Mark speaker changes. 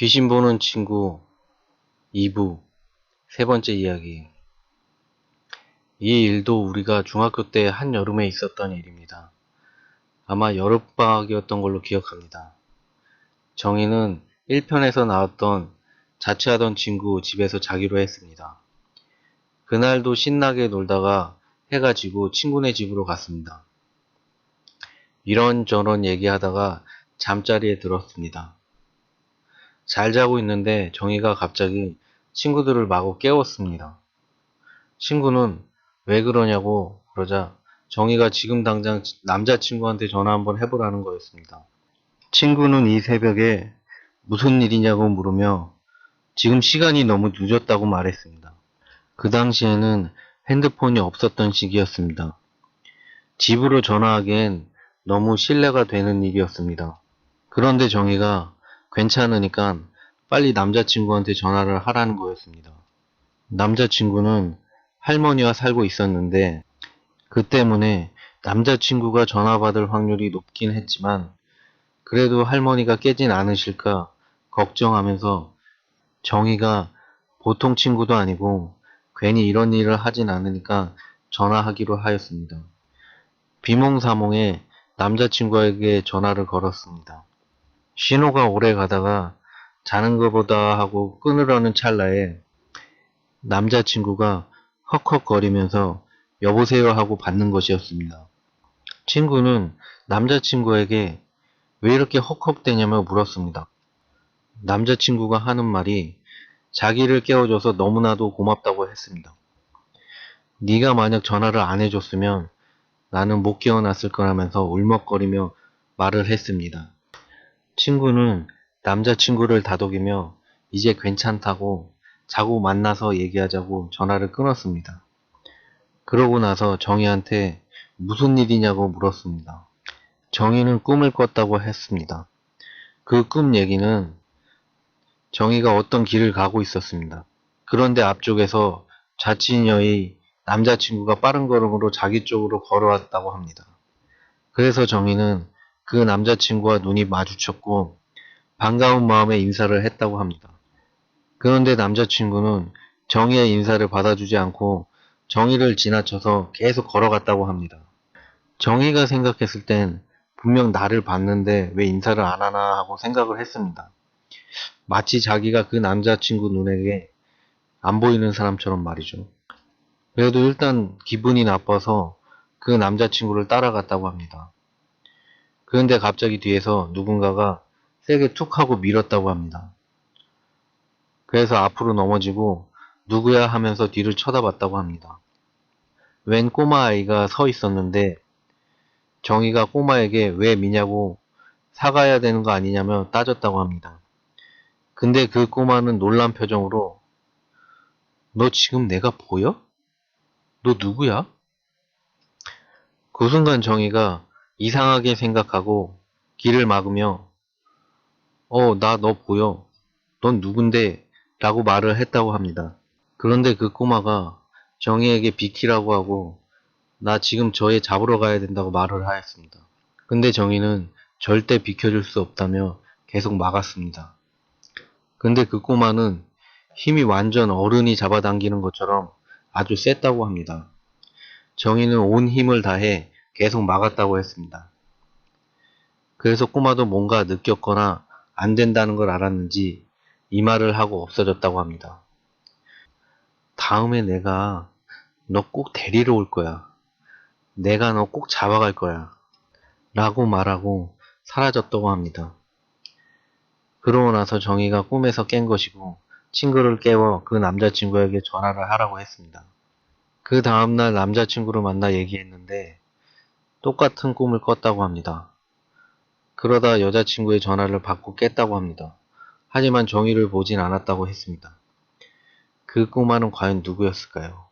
Speaker 1: 귀신 보는 친구 2부 세 번째 이야기. 이 일도 우리가 중학교 때 한여름에 있었던 일입니다. 아마 여름방학이었던 걸로 기억합니다. 정희는 1편에서 나왔던 자취하던 친구 집에서 자기로 했습니다. 그날도 신나게 놀다가 해가 지고 친구네 집으로 갔습니다. 이런저런 얘기하다가 잠자리에 들었습니다. 잘 자고 있는데 정희가 갑자기 친구들을 마구 깨웠습니다. 친구는 왜 그러냐고 그러자 정희가 지금 당장 남자친구한테 전화 한번 해보라는 거였습니다. 친구는 이 새벽에 무슨 일이냐고 물으며 지금 시간이 너무 늦었다고 말했습니다. 그 당시에는 핸드폰이 없었던 시기였습니다. 집으로 전화하기엔 너무 신뢰가 되는 일이었습니다. 그런데 정희가 괜찮으니까 빨리 남자친구한테 전화를 하라는 거였습니다. 남자친구는 할머니와 살고 있었는데 그 때문에 남자친구가 전화 받을 확률이 높긴 했지만 그래도 할머니가 깨진 않으실까 걱정하면서 정희가 보통 친구도 아니고 괜히 이런 일을 하진 않으니까 전화하기로 하였습니다. 비몽사몽에 남자친구에게 전화를 걸었습니다. 신호가 오래 가다가 자는 것보다 하고 끊으려는 찰나에 남자친구가 헉헉거리면서 여보세요 하고 받는 것이었습니다. 친구는 남자친구에게 왜 이렇게 헉헉대냐며 물었습니다. 남자친구가 하는 말이 자기를 깨워줘서 너무나도 고맙다고 했습니다. 네가 만약 전화를 안 해줬으면 나는 못 깨어났을 거라면서 울먹거리며 말을 했습니다. 친구는 남자친구를 다독이며 이제 괜찮다고 자고 만나서 얘기하자고 전화를 끊었습니다. 그러고 나서 정희한테 무슨 일이냐고 물었습니다. 정희는 꿈을 꿨다고 했습니다. 그 꿈 얘기는 정희가 어떤 길을 가고 있었습니다. 그런데 앞쪽에서 자취녀의 남자친구가 빠른 걸음으로 자기 쪽으로 걸어왔다고 합니다. 그래서 정희는 그 남자친구와 눈이 마주쳤고 반가운 마음에 인사를 했다고 합니다. 그런데 남자친구는 정희의 인사를 받아주지 않고 정희를 지나쳐서 계속 걸어갔다고 합니다. 정희가 생각했을 땐 분명 나를 봤는데 왜 인사를 안 하나 하고 생각을 했습니다. 마치 자기가 그 남자친구 눈에게 안 보이는 사람처럼 말이죠. 그래도 일단 기분이 나빠서 그 남자친구를 따라갔다고 합니다. 그런데 갑자기 뒤에서 누군가가 세게 툭 하고 밀었다고 합니다. 그래서 앞으로 넘어지고 누구야 하면서 뒤를 쳐다봤다고 합니다. 웬 꼬마 아이가 서 있었는데 정희가 꼬마에게 왜 미냐고 사과해야 되는 거 아니냐며 따졌다고 합니다. 근데 그 꼬마는 놀란 표정으로 너 지금 내가 보여? 너 누구야? 그 순간 정희가 이상하게 생각하고 길을 막으며 나 너 보여. 넌 누군데? 라고 말을 했다고 합니다. 그런데 그 꼬마가 정희에게 비키라고 하고 나 지금 저 애 잡으러 가야 된다고 말을 하였습니다. 근데 정희는 절대 비켜줄 수 없다며 계속 막았습니다. 근데 그 꼬마는 힘이 완전 어른이 잡아당기는 것처럼 아주 셌다고 합니다. 정희는 온 힘을 다해 계속 막았다고 했습니다. 그래서 꼬마도 뭔가 느꼈거나 안 된다는 걸 알았는지 이 말을 하고 없어졌다고 합니다. 다음에 내가 너 꼭 데리러 올 거야. 내가 너 꼭 잡아갈 거야. 라고 말하고 사라졌다고 합니다. 그러고 나서 정희가 꿈에서 깬 것이고 친구를 깨워 그 남자친구에게 전화를 하라고 했습니다. 그 다음날 남자친구를 만나 얘기했는데 똑같은 꿈을 꿨다고 합니다. 그러다 여자친구의 전화를 받고 깼다고 합니다. 하지만 정희를 보진 않았다고 했습니다. 그 꼬마는 과연 누구였을까요?